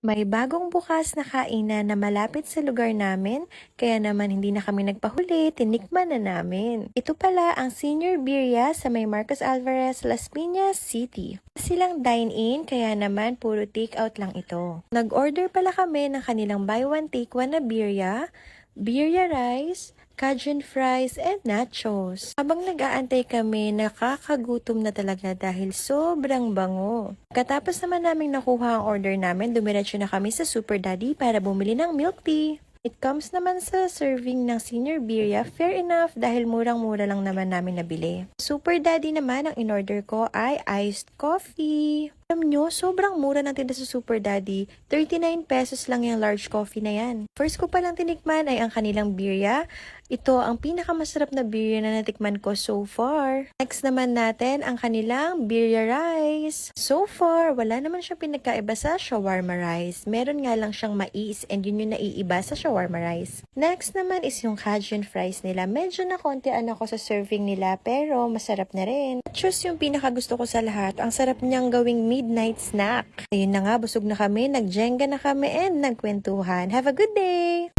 May bagong bukas na kainan na malapit sa lugar namin, kaya naman hindi na kami nagpahuli, tinikman na namin. Ito pala ang Senior Birria sa may Marcos Alvarez, Las Piñas City. Silang dine-in, kaya naman puro take-out lang ito. Nag-order pala kami ng kanilang buy one take one na birria, birria rice, Cajun fries, and nachos. Habang nag-aantay kami, nakakagutom na talaga dahil sobrang bango. Katapos naman naming nakuha ang order namin, dumiretso na kami sa Super Daddy para bumili ng milk tea. It comes naman sa serving ng Senior Birria, fair enough dahil murang-mura lang naman namin nabili. Super Daddy naman ang in-order ko ay iced coffee. Alam nyo, sobrang mura ng tinda sa Super Daddy. 39 pesos lang yung large coffee na yan. First ko palang tinikman ay ang kanilang birria. Ito ang pinakamasarap na birria na natikman ko so far. Next naman natin ang kanilang birria rice. So far, wala naman siyang pinagkaiba sa shawarma rice. Meron nga lang siyang mais and yun yung naiiba sa shawarma rice. Next naman is yung Cajun fries nila. Medyo nakontian ako sa serving nila pero masarap na rin. Choose yung pinakagusto ko sa lahat. Ang sarap niyang gawing midnight snack. Ayun na nga, busog na kami, nag-jenga na kami and nagkwentuhan. Have a good day!